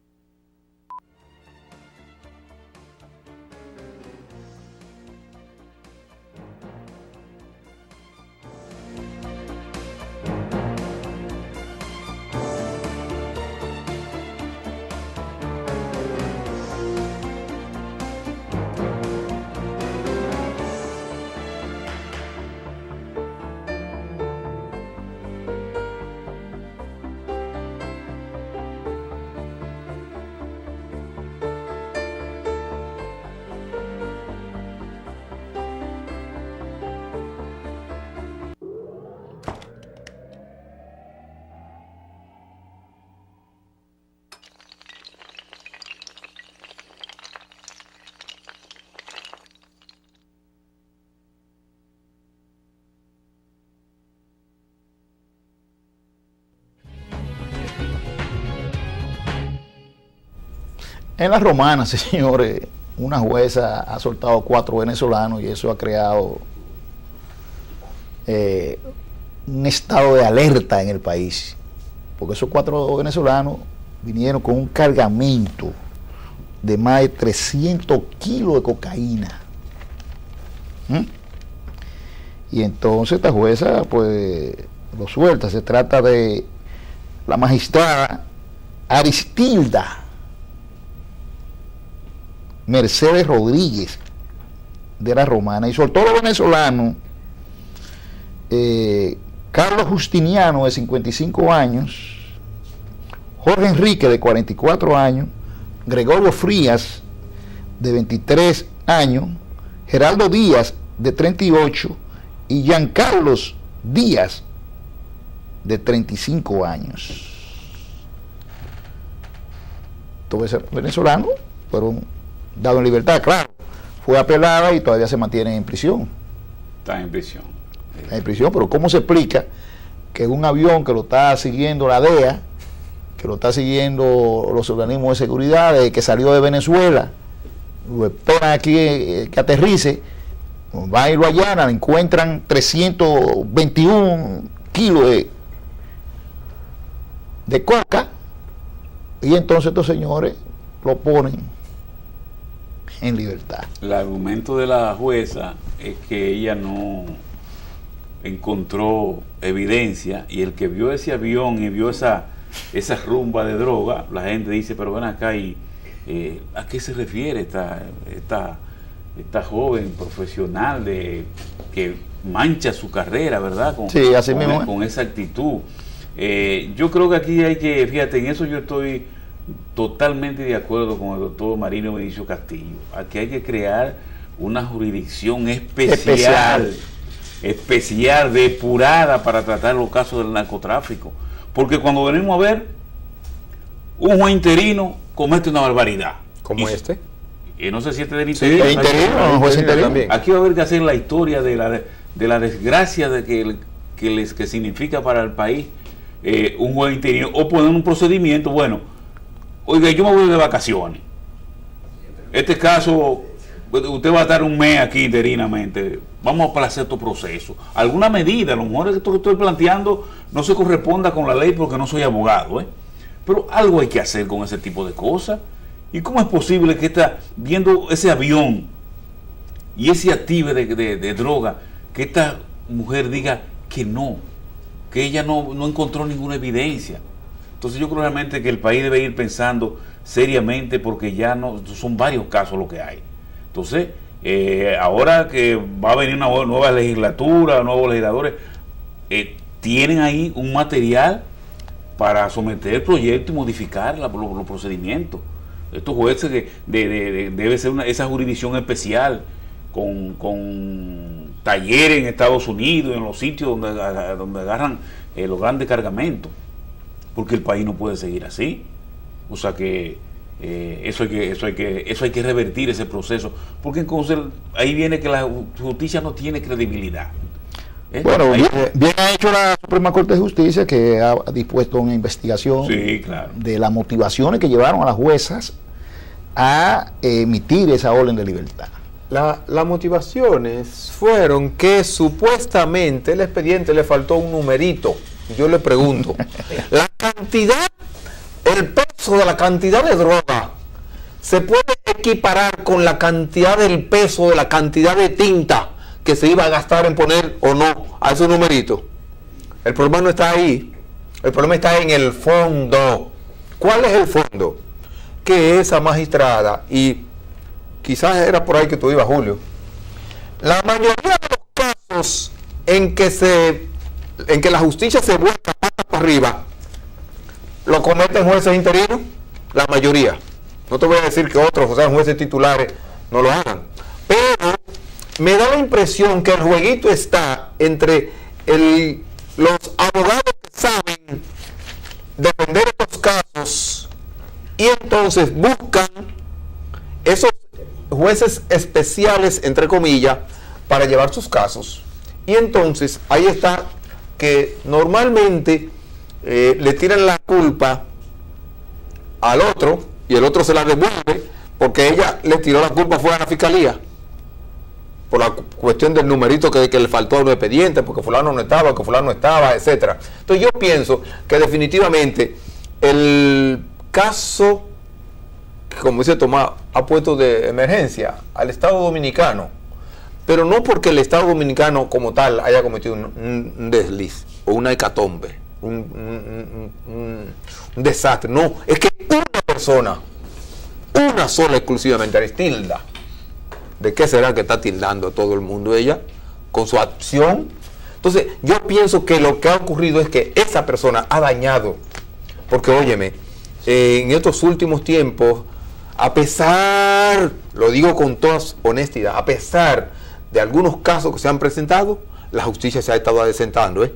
En la Romana, señores, una jueza ha soltado 4 venezolanos y eso ha creado un estado de alerta en el país, porque esos 4 venezolanos vinieron con un cargamento de más de 300 kilos de cocaína. Y entonces esta jueza pues lo suelta. Se trata de la magistrada Aristilda Mercedes Rodríguez de la Romana, y soltó a los venezolanos Carlos Justiniano, de 55 años, Jorge Enrique, de 44 años, Gregorio Frías, de 23 años, Geraldo Díaz, de 38, y Giancarlos Díaz, de 35 años. Todos esos venezolanos fueron dados en libertad. Claro, fue apelada y todavía se mantiene en prisión. Está en prisión. Está en prisión, pero ¿cómo se explica que un avión que lo está siguiendo la DEA, que lo está siguiendo los organismos de seguridad, desde que salió de Venezuela, lo esperan aquí que aterrice, va a ir a Guayana, encuentran 321 kilos de coca, y entonces estos señores lo ponen en libertad? El argumento de la jueza es que ella no encontró evidencia, y el que vio ese avión y vio esa rumba de droga, la gente dice, pero ven acá, y ¿a qué se refiere esta joven profesional que mancha su carrera, ¿verdad? Sí, así mismo. Con esa actitud. Yo creo que aquí hay que, fíjate, en eso yo estoy totalmente de acuerdo con el doctor Marino Benicio Castillo. Aquí hay que crear una jurisdicción especial, depurada para tratar los casos del narcotráfico. Porque cuando venimos a ver, un juez interino comete una barbaridad. ¿Como este? Y no sé si este del interino. Sí, interino, juez interino también. Aquí va a haber que hacer la historia de la desgracia que significa para el país un juez interino, o poner un procedimiento. Bueno, oiga, yo me voy de vacaciones. Este caso, usted va a estar un mes aquí interinamente. Vamos a hacer estos procesos. Alguna medida, a lo mejor esto que estoy planteando no se corresponda con la ley porque no soy abogado, pero algo hay que hacer con ese tipo de cosas. ¿Y cómo es posible que viendo ese avión y ese active de droga, que esta mujer diga que no, que ella no encontró ninguna evidencia? Entonces yo creo realmente que el país debe ir pensando seriamente, porque ya no son varios casos lo que hay. Entonces, ahora que va a venir una nueva legislatura, nuevos legisladores, tienen ahí un material para someter el proyecto y modificar los procedimientos. Estos jueces que debe ser esa jurisdicción especial con talleres en Estados Unidos, en los sitios donde agarran los grandes cargamentos, porque el país no puede seguir así. O sea que eso hay que revertir ese proceso, porque entonces ahí viene que la justicia no tiene credibilidad. Bueno, bien ha hecho la Suprema Corte de Justicia, que ha dispuesto una investigación, sí, claro, de las motivaciones que llevaron a las juezas a emitir esa orden de libertad. Las motivaciones fueron que supuestamente el expediente le faltó un numerito. Yo le pregunto, el peso de la cantidad de droga se puede equiparar con la cantidad del peso de la cantidad de tinta que se iba a gastar en poner o no a esos numeritos. El problema no está ahí, el problema está en el fondo. ¿Cuál es el fondo? Que esa magistrada, y quizás era por ahí que tú ibas, Julio, la mayoría de los casos en que la justicia se vuelca patas para arriba, lo cometen jueces interinos, la mayoría. No te voy a decir que otros, o sea, jueces titulares, no lo hagan. Pero me da la impresión que el jueguito está entre los abogados que saben defender estos casos, y entonces buscan esos jueces especiales, entre comillas, para llevar sus casos. Y entonces ahí está que normalmente le tiran la culpa al otro y el otro se la devuelve, porque ella le tiró la culpa fuera a la fiscalía por la cuestión del numerito que le faltó al expediente, porque fulano no estaba, que fulano estaba, etcétera. Entonces yo pienso que definitivamente el caso, como dice Tomás, ha puesto de emergencia al Estado Dominicano, pero no porque el Estado Dominicano como tal haya cometido un desliz o una hecatombe, un desastre. No, es que una persona, una sola exclusivamente, Aristilda, ¿de qué será que está tildando a todo el mundo ella? Con su acción. Entonces yo pienso que lo que ha ocurrido es que esa persona ha dañado, porque óyeme, en estos últimos tiempos, a pesar, lo digo con toda honestidad, a pesar de algunos casos que se han presentado, la justicia se ha estado adecentando,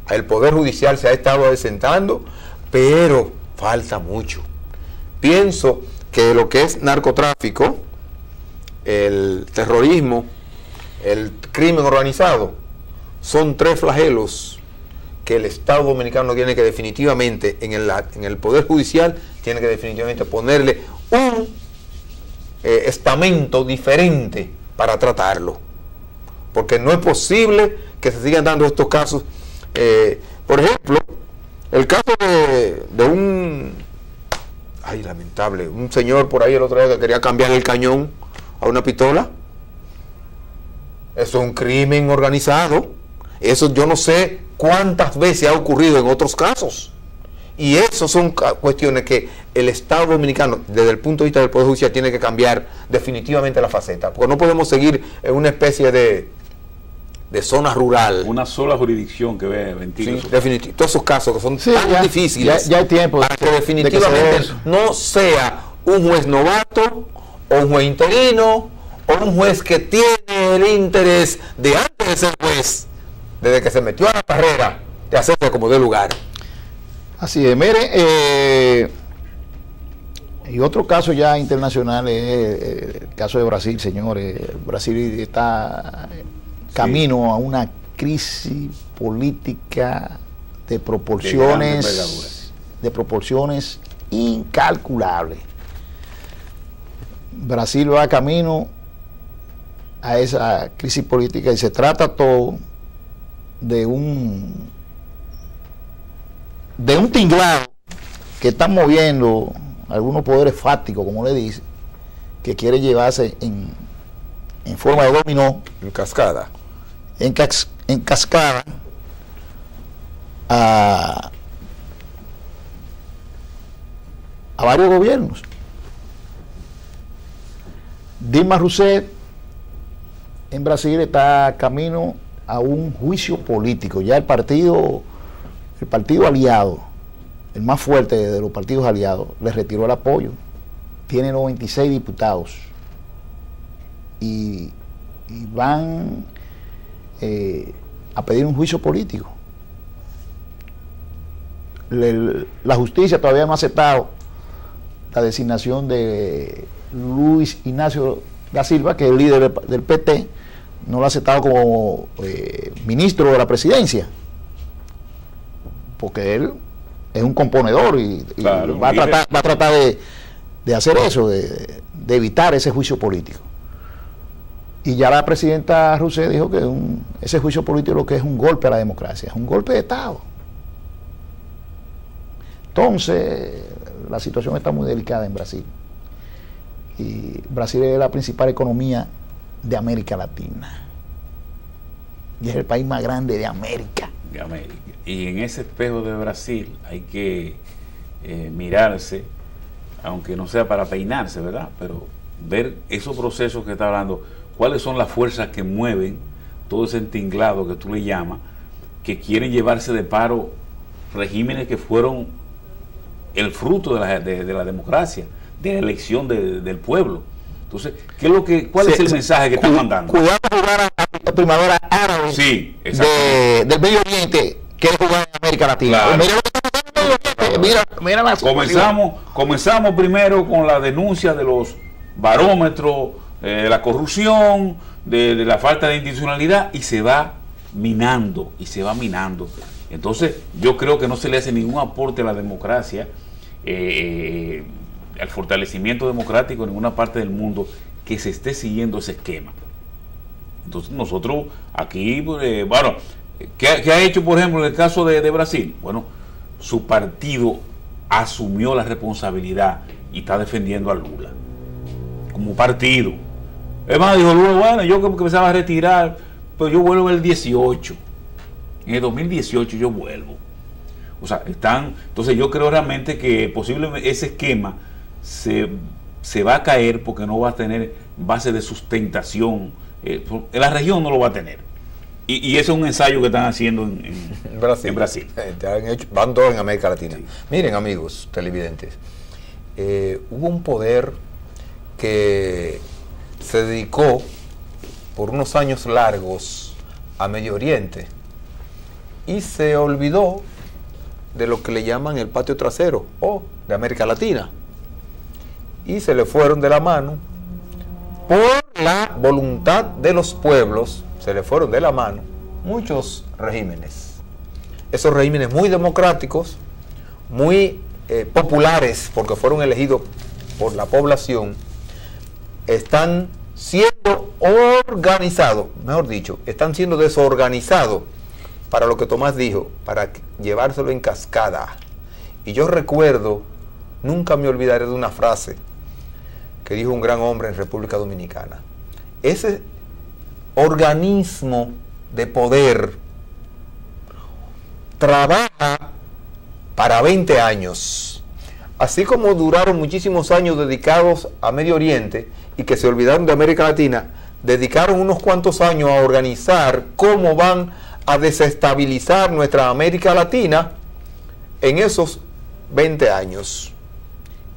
el Poder Judicial se ha estado adecentando, pero falta mucho. Pienso que lo que es narcotráfico, el terrorismo, el crimen organizado, son 3 flagelos que el Estado Dominicano tiene que definitivamente, en el Poder Judicial, tiene que definitivamente ponerle un estamento diferente para tratarlo. Porque no es posible que se sigan dando estos casos. Por ejemplo, el caso de un, lamentable, un señor por ahí el otro día que quería cambiar el cañón a una pistola. Eso es un crimen organizado. Eso yo no sé cuántas veces ha ocurrido en otros casos. Y eso son cuestiones que el Estado Dominicano, desde el punto de vista del Poder Judicial, tiene que cambiar definitivamente la faceta. Porque no podemos seguir en una especie de zona rural. Una sola jurisdicción que ventile. Sí, definitivamente. Todos esos casos que son tan difíciles. Ya hay tiempo. Para que definitivamente no sea un juez novato, o un juez interino, o un juez que tiene el interés de, antes de ser juez, desde que se metió a la carrera, de hacerse como de lugar. Así es. Mire, y otro caso ya internacional es el caso de Brasil, señores. Brasil está camino a una crisis política de proporciones incalculables. Brasil va camino a esa crisis política y se trata todo de un tinglado que están moviendo algunos poderes fácticos, como le dice, que quiere llevarse en forma de dominó, En cascada. en cascada a varios gobiernos. Dilma Rousseff en Brasil está camino a un juicio político. Ya el partido aliado, el más fuerte de los partidos aliados, le retiró el apoyo. Tiene 96 diputados y van a pedir un juicio político. La justicia todavía no ha aceptado la designación de Luis Ignacio da Silva, que es el líder del PT, no lo ha aceptado como ministro de la presidencia, porque él es un componedor y claro, va a tratar de hacer eso, de evitar ese juicio político. Y ya la presidenta Rousseff dijo que ese juicio político lo que es un golpe a la democracia, es un golpe de Estado. Entonces, la situación está muy delicada en Brasil. Y Brasil es la principal economía de América Latina. Y es el país más grande de América. Y en ese espejo de Brasil hay que mirarse, aunque no sea para peinarse, ¿verdad? Pero ver esos procesos que está hablando, cuáles son las fuerzas que mueven todo ese tinglado que tú le llamas, que quieren llevarse de paro regímenes que fueron el fruto de la democracia, de la elección del pueblo. Entonces, ¿cuál es el mensaje que están mandando? Cuidado de jugar a la primavera árabe, sí, del Medio Oriente, que es jugar en América Latina. Claro. Mira lo que está pasando en el Medio Oriente. Mira la comenzamos primero con la denuncia de los barómetros, de la corrupción, de la falta de institucionalidad, y se va minando. Entonces, yo creo que no se le hace ningún aporte a la democracia, al fortalecimiento democrático en ninguna parte del mundo, que se esté siguiendo ese esquema. Entonces nosotros aquí, bueno, ¿qué ha hecho, por ejemplo, en el caso de Brasil? Bueno, su partido asumió la responsabilidad y está defendiendo a Lula como partido. Es más, dijo Lula, bueno, yo como que pensaba retirar, pero yo vuelvo en el 18. En el 2018 yo vuelvo. O sea, entonces yo creo realmente que posiblemente ese esquema se va a caer porque no va a tener base de sustentación. En la región no lo va a tener. Y ese es un ensayo que están haciendo en Brasil. Van todos en América Latina. Sí. Miren, amigos televidentes, hubo un poder que se dedicó por unos años largos a Medio Oriente y se olvidó de lo que le llaman el patio trasero o de América Latina, y se le fueron de la mano por voluntad de los pueblos se le fueron de la mano muchos regímenes. Esos regímenes muy democráticos, muy populares, porque fueron elegidos por la población, están siendo organizados, mejor dicho, están siendo desorganizados para lo que Tomás dijo, para llevárselo en cascada. Y yo recuerdo, nunca me olvidaré de una frase que dijo un gran hombre en República Dominicana. Ese organismo de poder trabaja para 20 años. Así como duraron muchísimos años dedicados a Medio Oriente y que se olvidaron de América Latina, dedicaron unos cuantos años a organizar cómo van a desestabilizar nuestra América Latina en esos 20 años.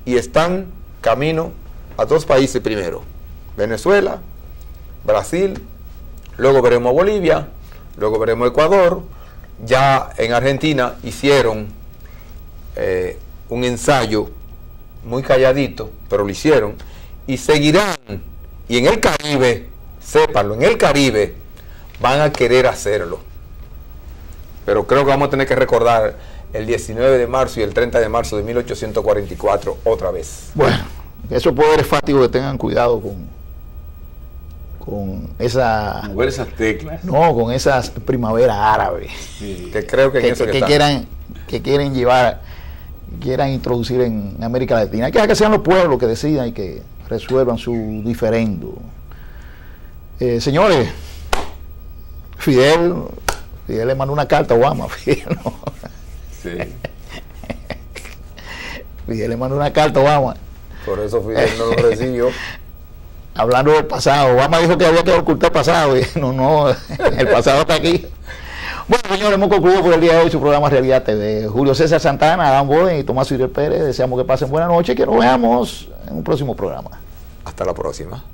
Y están camino a 2 países primero, Venezuela, Brasil, luego veremos Bolivia, luego veremos Ecuador. Ya en Argentina hicieron un ensayo muy calladito, pero lo hicieron, y seguirán. Y en el Caribe, sépanlo, en el Caribe van a querer hacerlo. Pero creo que vamos a tener que recordar el 19 de marzo y el 30 de marzo de 1844 otra vez. Bueno, esos poderes fáticos que tengan cuidado con esa... Mover esas teclas. No, con esas primaveras árabes. Sí. Que creo que en eso que quieren llevar, quieran introducir en América Latina. Hay que dejar que sean los pueblos que decidan y que resuelvan su diferendo. Señores, Fidel le mandó una carta a Obama. Fidel, ¿no? Sí. Fidel le mandó una carta a Obama. Por eso Fidel no lo recibió. Hablando del pasado, Obama dijo que había que ocultar el pasado. Y no, el pasado está aquí. Bueno, señores, hemos concluido por el día de hoy su programa Realidad TV. Julio César Santana, Adán Boden y Tomás Uriel Pérez, deseamos que pasen buena noche y que nos veamos en un próximo programa. Hasta la próxima.